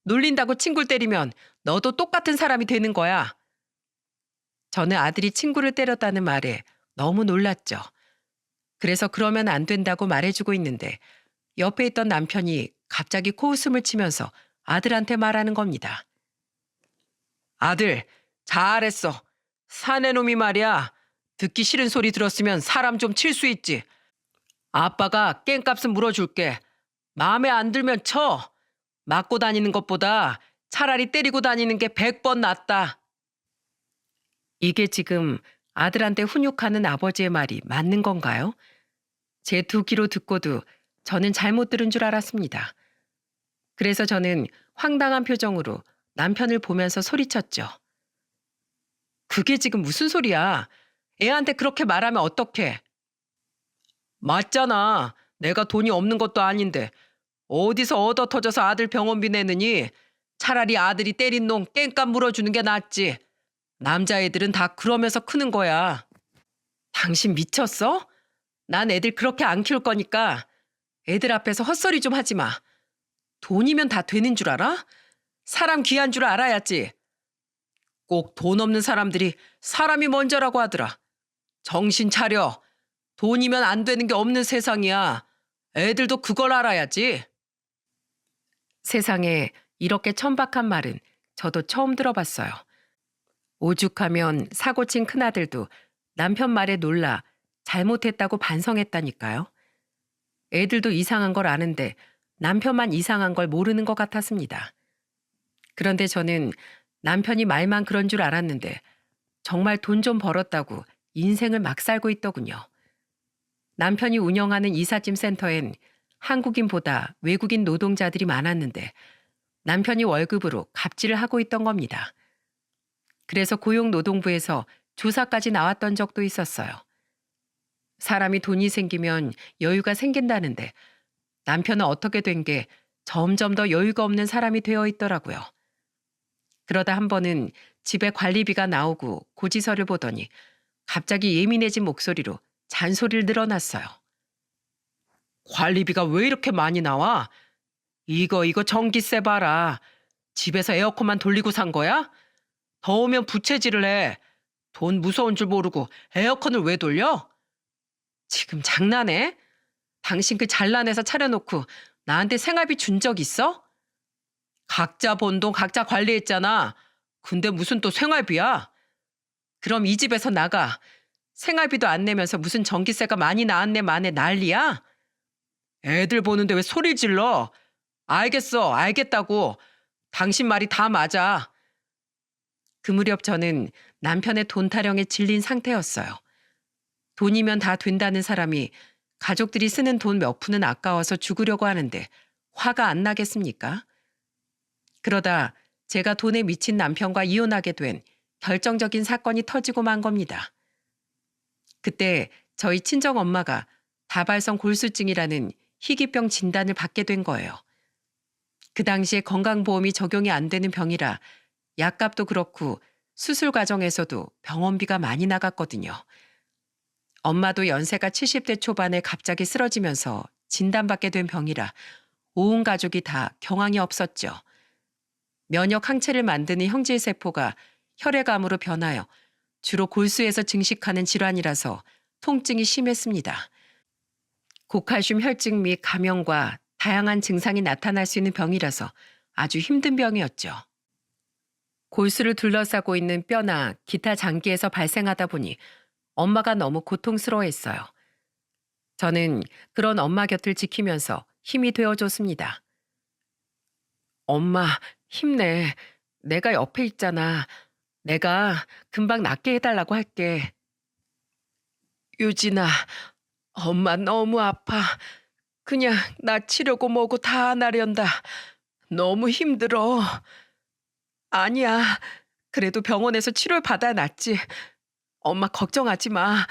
놀린다고 친구를 때리면 너도 똑같은 사람이 되는 거야. 저는 아들이 친구를 때렸다는 말에 너무 놀랐죠. 그래서 그러면 안 된다고 말해주고 있는데 옆에 있던 남편이 갑자기 코웃음을 치면서 아들한테 말하는 겁니다. 아들, 잘했어. 사내놈이 말이야. 듣기 싫은 소리 들었으면 사람 좀 칠 수 있지. 아빠가 깽값은 물어줄게. 마음에 안 들면 쳐. 맞고 다니는 것보다 차라리 때리고 다니는 게 100번 낫다. 이게 지금 아들한테 훈육하는 아버지의 말이 맞는 건가요? 제 두 귀로 듣고도 저는 잘못 들은 줄 알았습니다. 그래서 저는 황당한 표정으로 남편을 보면서 소리쳤죠. 그게 지금 무슨 소리야? 애한테 그렇게 말하면 어떡해? 맞잖아. 내가 돈이 없는 것도 아닌데 어디서 얻어 터져서 아들 병원비 내느니 차라리 아들이 때린 놈 깽값 물어주는 게 낫지. 남자애들은 다 그러면서 크는 거야. 당신 미쳤어? 난 애들 그렇게 안 키울 거니까 애들 앞에서 헛소리 좀 하지 마. 돈이면 다 되는 줄 알아? 사람 귀한 줄 알아야지. 꼭 돈 없는 사람들이 사람이 먼저라고 하더라. 정신 차려. 돈이면 안 되는 게 없는 세상이야. 애들도 그걸 알아야지. 세상에 이렇게 천박한 말은 저도 처음 들어봤어요. 오죽하면 사고친 큰아들도 남편 말에 놀라 잘못했다고 반성했다니까요. 애들도 이상한 걸 아는데 남편만 이상한 걸 모르는 것 같았습니다. 그런데 저는 남편이 말만 그런 줄 알았는데 정말 돈 좀 벌었다고 인생을 막 살고 있더군요. 남편이 운영하는 이삿짐 센터엔 한국인보다 외국인 노동자들이 많았는데 남편이 월급으로 갑질을 하고 있던 겁니다. 그래서 고용노동부에서 조사까지 나왔던 적도 있었어요. 사람이 돈이 생기면 여유가 생긴다는데 남편은 어떻게 된 게 점점 더 여유가 없는 사람이 되어 있더라고요. 그러다 한 번은 집에 관리비가 나오고 고지서를 보더니 갑자기 예민해진 목소리로 잔소리를 늘어놨어요. 관리비가 왜 이렇게 많이 나와? 이거 전기세 봐라. 집에서 에어컨만 돌리고 산 거야? 더우면 부채질을 해. 돈 무서운 줄 모르고 에어컨을 왜 돌려? 지금 장난해? 당신 그 잘난해서 차려놓고 나한테 생활비 준 적 있어? 각자 번 돈 각자 관리했잖아. 근데 무슨 또 생활비야? 그럼 이 집에서 나가. 생활비도 안 내면서 무슨 전기세가 많이 나왔네 마네 난리야? 애들 보는데 왜 소리 질러? 알겠어, 알겠다고. 당신 말이 다 맞아. 그 무렵 저는 남편의 돈 타령에 질린 상태였어요. 돈이면 다 된다는 사람이 가족들이 쓰는 돈 몇 푼은 아까워서 죽으려고 하는데 화가 안 나겠습니까? 그러다 제가 돈에 미친 남편과 이혼하게 된 결정적인 사건이 터지고 만 겁니다. 그때 저희 친정엄마가 다발성 골수증이라는 희귀병 진단을 받게 된 거예요. 그 당시에 건강보험이 적용이 안 되는 병이라 약값도 그렇고 수술 과정에서도 병원비가 많이 나갔거든요. 엄마도 연세가 70대 초반에 갑자기 쓰러지면서 진단받게 된 병이라 온 가족이 다 경황이 없었죠. 면역 항체를 만드는 형질세포가 혈액암으로 변하여 주로 골수에서 증식하는 질환이라서 통증이 심했습니다. 고칼슘 혈증 및 감염과 다양한 증상이 나타날 수 있는 병이라서 아주 힘든 병이었죠. 골수를 둘러싸고 있는 뼈나 기타 장기에서 발생하다 보니 엄마가 너무 고통스러워했어요. 저는 그런 엄마 곁을 지키면서 힘이 되어줬습니다. 엄마, 힘내. 내가 옆에 있잖아. 내가 금방 낫게 해달라고 할게. 유진아, 엄마 너무 아파. 그냥 나 치려고 뭐고 다 나련다. 너무 힘들어. 아니야. 그래도 병원에서 치료를 받아야 낫지. 엄마 걱정하지 마.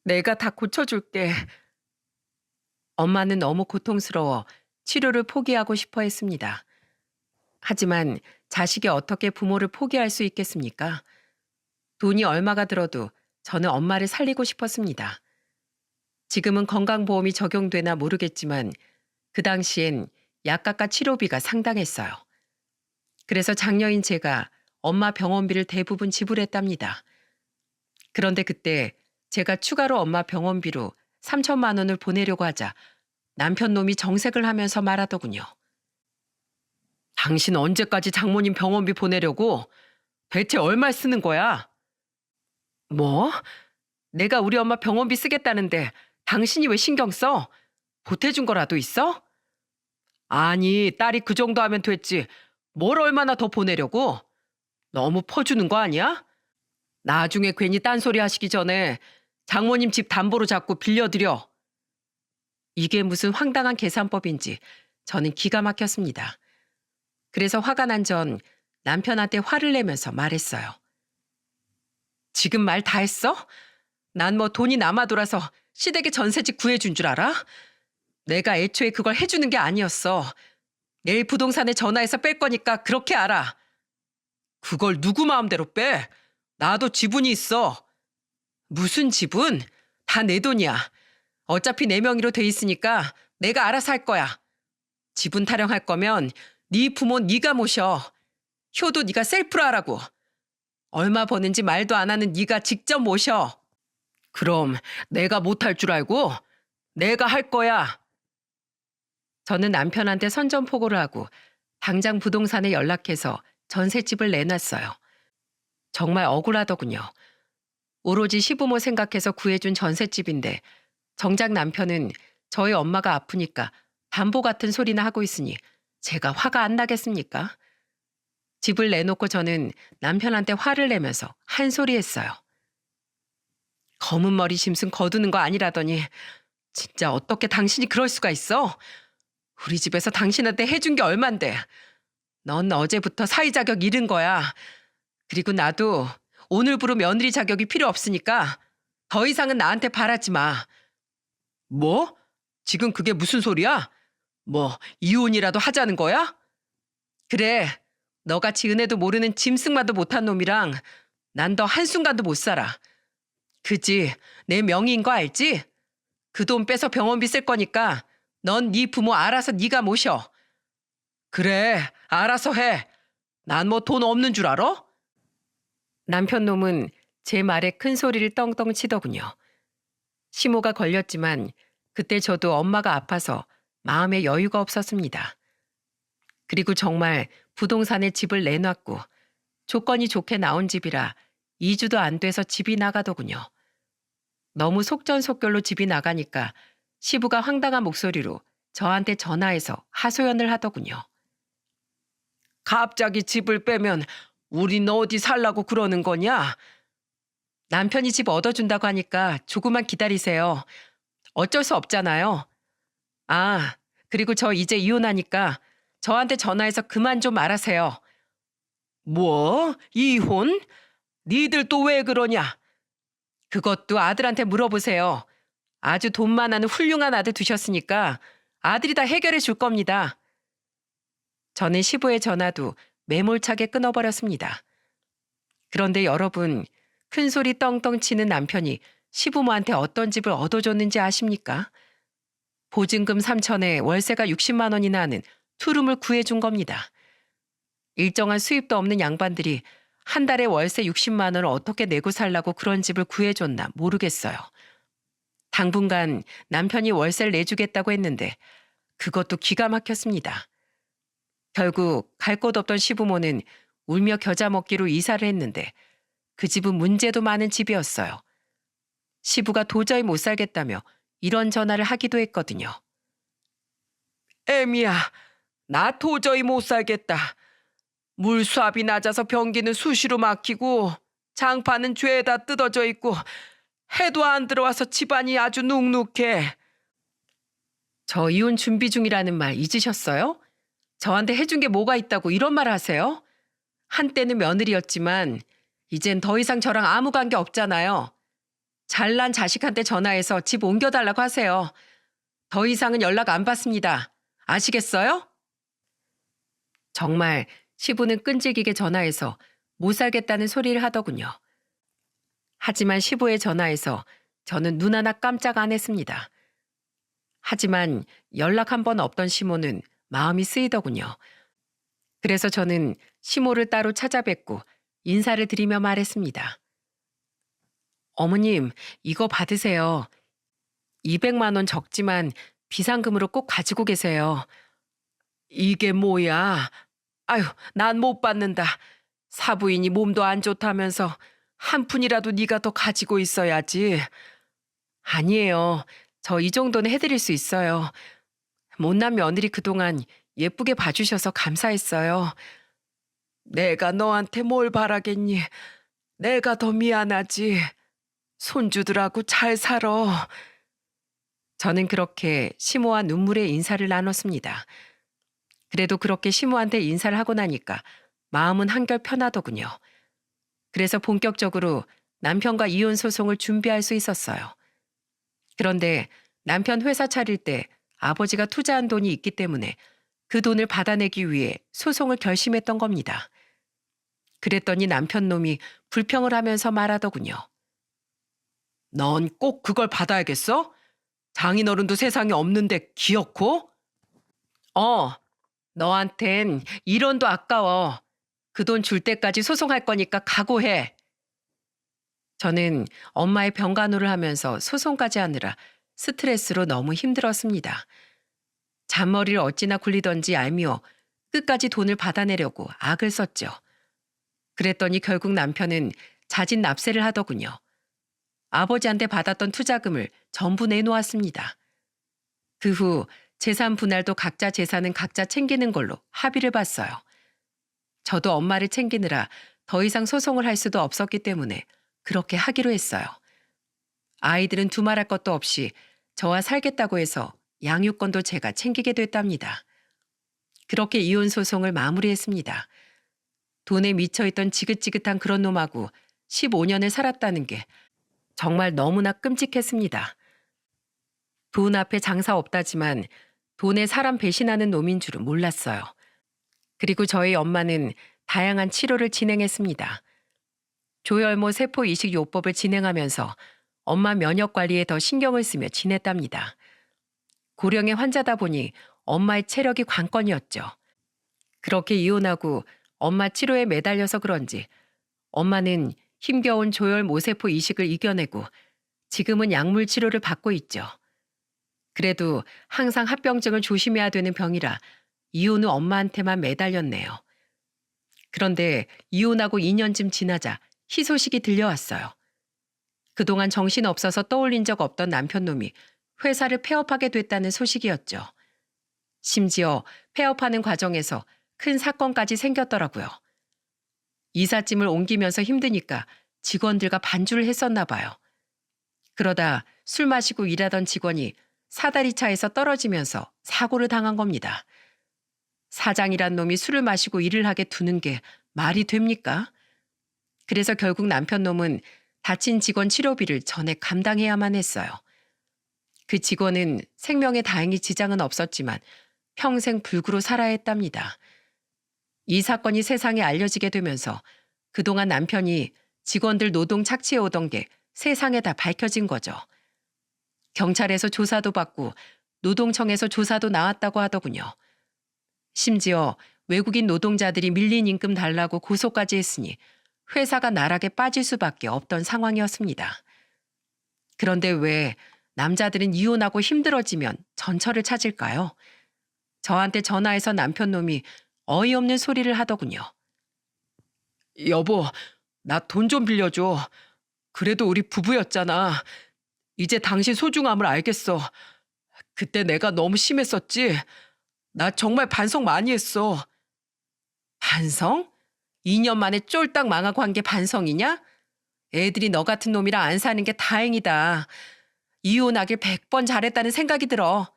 내가 다 고쳐줄게. 엄마는 너무 고통스러워 치료를 포기하고 싶어 했습니다. 하지만 자식이 어떻게 부모를 포기할 수 있겠습니까? 돈이 얼마가 들어도 저는 엄마를 살리고 싶었습니다. 지금은 건강보험이 적용되나 모르겠지만 그 당시엔 약값과 치료비가 상당했어요. 그래서 장녀인 제가 엄마 병원비를 대부분 지불했답니다. 그런데 그때 제가 추가로 엄마 병원비로 3천만 원을 보내려고 하자 남편 놈이 정색을 하면서 말하더군요. 당신 언제까지 장모님 병원비 보내려고? 대체 얼마 쓰는 거야? 뭐? 내가 우리 엄마 병원비 쓰겠다는데 당신이 왜 신경 써? 보태준 거라도 있어? 아니, 딸이 그 정도 하면 됐지. 뭘 얼마나 더 보내려고? 너무 퍼주는 거 아니야? 나중에 괜히 딴소리 하시기 전에 장모님 집 담보로 잡고 빌려드려. 이게 무슨 황당한 계산법인지 저는 기가 막혔습니다. 그래서 화가 난 전 남편한테 화를 내면서 말했어요. 지금 말 다 했어? 난 뭐 돈이 남아 돌아서 시댁에 전세집 구해준 줄 알아? 내가 애초에 그걸 해주는 게 아니었어. 내일 부동산에 전화해서 뺄 거니까 그렇게 알아. 그걸 누구 마음대로 빼? 나도 지분이 있어. 무슨 지분? 다 내 돈이야. 어차피 내 명의로 돼 있으니까 내가 알아서 할 거야. 지분 타령할 거면 네 부모 네가 모셔. 효도 네가 셀프로 하라고. 얼마 버는지 말도 안 하는 네가 직접 모셔. 그럼 내가 못할 줄 알고? 내가 할 거야. 저는 남편한테 선전포고를 하고 당장 부동산에 연락해서 전셋집을 내놨어요. 정말 억울하더군요. 오로지 시부모 생각해서 구해준 전셋집인데 정작 남편은 저희 엄마가 아프니까 담보 같은 소리나 하고 있으니 제가 화가 안 나겠습니까? 집을 내놓고 저는 남편한테 화를 내면서 한 소리 했어요. 검은 머리 짐승 거두는 거 아니라더니 진짜 어떻게 당신이 그럴 수가 있어? 우리 집에서 당신한테 해준 게 얼만데. 넌 어제부터 사위 자격 잃은 거야. 그리고 나도 오늘부로 며느리 자격이 필요 없으니까 더 이상은 나한테 바라지 마. 뭐? 지금 그게 무슨 소리야? 뭐 이혼이라도 하자는 거야? 그래. 너같이 은혜도 모르는 짐승만도 못한 놈이랑 난 더 한순간도 못 살아. 그지? 내 명의인 거 알지? 그 돈 빼서 병원비 쓸 거니까 넌 네 부모 알아서 네가 모셔. 그래, 알아서 해. 난 뭐 돈 없는 줄 알아? 남편 놈은 제 말에 큰 소리를 떵떵 치더군요. 시모가 걸렸지만 그때 저도 엄마가 아파서 마음에 여유가 없었습니다. 그리고 정말 부동산에 집을 내놨고 조건이 좋게 나온 집이라 2주도 안 돼서 집이 나가더군요. 너무 속전속결로 집이 나가니까 시부가 황당한 목소리로 저한테 전화해서 하소연을 하더군요. 갑자기 집을 빼면 우린 어디 살라고 그러는 거냐? 남편이 집 얻어준다고 하니까 조금만 기다리세요. 어쩔 수 없잖아요. 아, 그리고 저 이제 이혼하니까 저한테 전화해서 그만 좀 말하세요. 뭐? 이혼? 니들 또 왜 그러냐? 그것도 아들한테 물어보세요. 아주 돈만 하는 훌륭한 아들 두셨으니까 아들이 다 해결해 줄 겁니다. 저는 시부의 전화도 매몰차게 끊어버렸습니다. 그런데 여러분, 큰 소리 떵떵 치는 남편이 시부모한테 어떤 집을 얻어줬는지 아십니까? 보증금 3천에 월세가 60만 원이나 하는 투룸을 구해준 겁니다. 일정한 수입도 없는 양반들이 한 달에 월세 60만 원을 어떻게 내고 살라고 그런 집을 구해줬나 모르겠어요. 당분간 남편이 월세를 내주겠다고 했는데 그것도 기가 막혔습니다. 결국 갈 곳 없던 시부모는 울며 겨자 먹기로 이사를 했는데 그 집은 문제도 많은 집이었어요. 시부가 도저히 못 살겠다며 이런 전화를 하기도 했거든요. 애미야, 나 도저히 못 살겠다. 물수압이 낮아서 변기는 수시로 막히고 장판은 죄다 뜯어져 있고 해도 안 들어와서 집안이 아주 눅눅해. 저 이혼 준비 중이라는 말 잊으셨어요? 저한테 해준 게 뭐가 있다고 이런 말 하세요? 한때는 며느리였지만 이젠 더 이상 저랑 아무 관계 없잖아요. 잘난 자식한테 전화해서 집 옮겨달라고 하세요. 더 이상은 연락 안 받습니다. 아시겠어요? 정말 시부는 끈질기게 전화해서 못 살겠다는 소리를 하더군요. 하지만 시부의 전화에서 저는 눈 하나 깜짝 안 했습니다. 하지만 연락 한 번 없던 시모는 마음이 쓰이더군요. 그래서 저는 시모를 따로 찾아뵙고 인사를 드리며 말했습니다. 어머님, 이거 받으세요. 200만 원 적지만 비상금으로 꼭 가지고 계세요. 이게 뭐야? 아유, 난 못 받는다. 사부인이 몸도 안 좋다면서 한 푼이라도 네가 더 가지고 있어야지. 아니에요. 저 이 정도는 해드릴 수 있어요. 못난 며느리 그동안 예쁘게 봐주셔서 감사했어요. 내가 너한테 뭘 바라겠니? 내가 더 미안하지. 손주들하고 잘 살아. 저는 그렇게 시모와 눈물의 인사를 나눴습니다. 그래도 그렇게 시모한테 인사를 하고 나니까 마음은 한결 편하더군요. 그래서 본격적으로 남편과 이혼 소송을 준비할 수 있었어요. 그런데 남편 회사 차릴 때 아버지가 투자한 돈이 있기 때문에 그 돈을 받아내기 위해 소송을 결심했던 겁니다. 그랬더니 남편 놈이 불평을 하면서 말하더군요. 넌 꼭 그걸 받아야겠어? 장인어른도 세상에 없는데 기어코? 어, 너한텐 1원도 아까워. 그 돈 줄 때까지 소송할 거니까 각오해. 저는 엄마의 병간호를 하면서 소송까지 하느라 스트레스로 너무 힘들었습니다. 잔머리를 어찌나 굴리던지 알미워 끝까지 돈을 받아내려고 악을 썼죠. 그랬더니 결국 남편은 자진 납세를 하더군요. 아버지한테 받았던 투자금을 전부 내놓았습니다. 그 후 재산 분할도 각자 재산은 각자 챙기는 걸로 합의를 봤어요. 저도 엄마를 챙기느라 더 이상 소송을 할 수도 없었기 때문에 그렇게 하기로 했어요. 아이들은 두말할 것도 없이 저와 살겠다고 해서 양육권도 제가 챙기게 됐답니다. 그렇게 이혼 소송을 마무리했습니다. 돈에 미쳐있던 지긋지긋한 그런 놈하고 15년을 살았다는 게 정말 너무나 끔찍했습니다. 돈 앞에 장사 없다지만 돈에 사람 배신하는 놈인 줄은 몰랐어요. 그리고 저희 엄마는 다양한 치료를 진행했습니다. 조혈모 세포 이식 요법을 진행하면서 엄마 면역 관리에 더 신경을 쓰며 지냈답니다. 고령의 환자다 보니 엄마의 체력이 관건이었죠. 그렇게 이혼하고 엄마 치료에 매달려서 그런지 엄마는 힘겨운 조혈모세포 이식을 이겨내고 지금은 약물 치료를 받고 있죠. 그래도 항상 합병증을 조심해야 되는 병이라 이혼 후 엄마한테만 매달렸네요. 그런데 이혼하고 2년쯤 지나자 희소식이 들려왔어요. 그동안 정신없어서 떠올린 적 없던 남편놈이 회사를 폐업하게 됐다는 소식이었죠. 심지어 폐업하는 과정에서 큰 사건까지 생겼더라고요. 이삿짐을 옮기면서 힘드니까 직원들과 반주를 했었나 봐요. 그러다 술 마시고 일하던 직원이 사다리 차에서 떨어지면서 사고를 당한 겁니다. 사장이란 놈이 술을 마시고 일을 하게 두는 게 말이 됩니까? 그래서 결국 남편 놈은 다친 직원 치료비를 전액 감당해야만 했어요. 그 직원은 생명에 다행히 지장은 없었지만 평생 불구로 살아야 했답니다. 이 사건이 세상에 알려지게 되면서 그동안 남편이 직원들 노동 착취해 오던 게 세상에 다 밝혀진 거죠. 경찰에서 조사도 받고 노동청에서 조사도 나왔다고 하더군요. 심지어 외국인 노동자들이 밀린 임금 달라고 고소까지 했으니 회사가 나락에 빠질 수밖에 없던 상황이었습니다. 그런데 왜 남자들은 이혼하고 힘들어지면 전철을 찾을까요? 저한테 전화해서 남편 놈이 어이없는 소리를 하더군요. 여보, 나 돈 좀 빌려줘. 그래도 우리 부부였잖아. 이제 당신 소중함을 알겠어. 그때 내가 너무 심했었지. 나 정말 반성 많이 했어. 반성? 2년 만에 쫄딱 망하고 한 게 반성이냐? 애들이 너 같은 놈이랑 안 사는 게 다행이다. 이혼하길 100번 잘했다는 생각이 들어.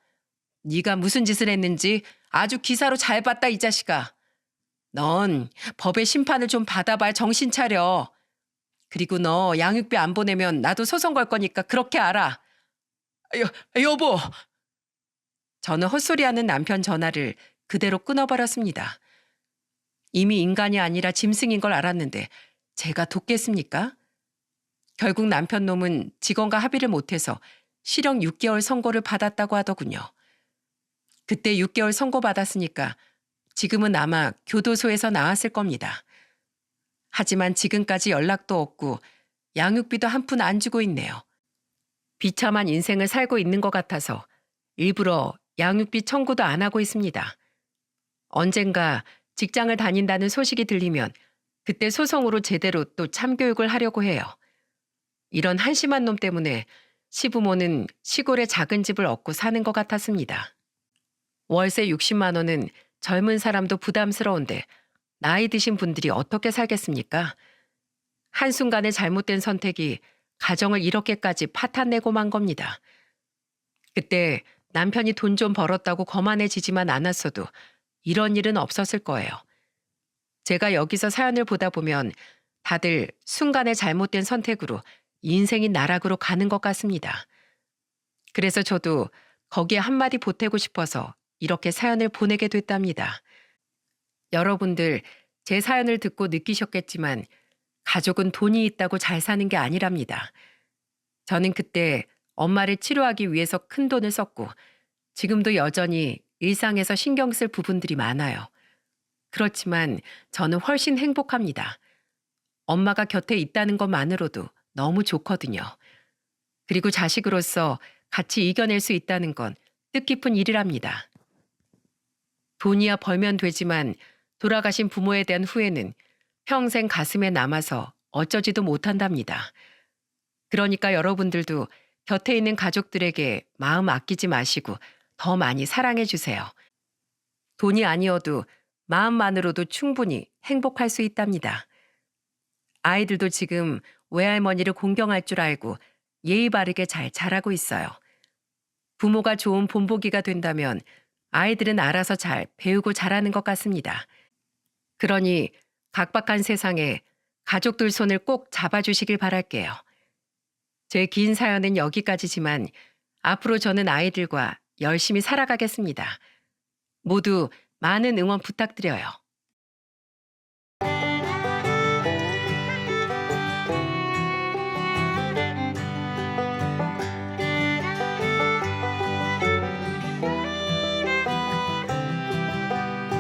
네가 무슨 짓을 했는지 아주 기사로 잘 봤다 이 자식아. 넌 법의 심판을 좀 받아봐야 정신 차려. 그리고 너 양육비 안 보내면 나도 소송 걸 거니까 그렇게 알아. 여보! 저는 헛소리하는 남편 전화를 그대로 끊어버렸습니다. 이미 인간이 아니라 짐승인 걸 알았는데 제가 돕겠습니까? 결국 남편 놈은 직원과 합의를 못해서 실형 6개월 선고를 받았다고 하더군요. 그때 6개월 선고받았으니까 지금은 아마 교도소에서 나왔을 겁니다. 하지만 지금까지 연락도 없고 양육비도 한 푼 안 주고 있네요. 비참한 인생을 살고 있는 것 같아서 일부러 양육비 청구도 안 하고 있습니다. 언젠가 직장을 다닌다는 소식이 들리면 그때 소송으로 제대로 또 참교육을 하려고 해요. 이런 한심한 놈 때문에 시부모는 시골에 작은 집을 얻고 사는 것 같았습니다. 월세 60만 원은 젊은 사람도 부담스러운데 나이 드신 분들이 어떻게 살겠습니까? 한순간에 잘못된 선택이 가정을 이렇게까지 파탄내고 만 겁니다. 그때 남편이 돈 좀 벌었다고 거만해지지만 않았어도 이런 일은 없었을 거예요. 제가 여기서 사연을 보다 보면 다들 순간의 잘못된 선택으로 인생이 나락으로 가는 것 같습니다. 그래서 저도 거기에 한마디 보태고 싶어서 이렇게 사연을 보내게 됐답니다. 여러분들 제 사연을 듣고 느끼셨겠지만 가족은 돈이 있다고 잘 사는 게 아니랍니다. 저는 그때 엄마를 치료하기 위해서 큰 돈을 썼고 지금도 여전히 일상에서 신경 쓸 부분들이 많아요. 그렇지만 저는 훨씬 행복합니다. 엄마가 곁에 있다는 것만으로도 너무 좋거든요. 그리고 자식으로서 같이 이겨낼 수 있다는 건 뜻깊은 일이랍니다. 돈이야 벌면 되지만 돌아가신 부모에 대한 후회는 평생 가슴에 남아서 어쩌지도 못한답니다. 그러니까 여러분들도 곁에 있는 가족들에게 마음 아끼지 마시고 더 많이 사랑해 주세요. 돈이 아니어도 마음만으로도 충분히 행복할 수 있답니다. 아이들도 지금 외할머니를 공경할 줄 알고 예의 바르게 잘 자라고 있어요. 부모가 좋은 본보기가 된다면 아이들은 알아서 잘 배우고 자라는 것 같습니다. 그러니 각박한 세상에 가족들 손을 꼭 잡아주시길 바랄게요. 제 긴 사연은 여기까지지만 앞으로 저는 아이들과 열심히 살아가겠습니다. 모두 많은 응원 부탁드려요.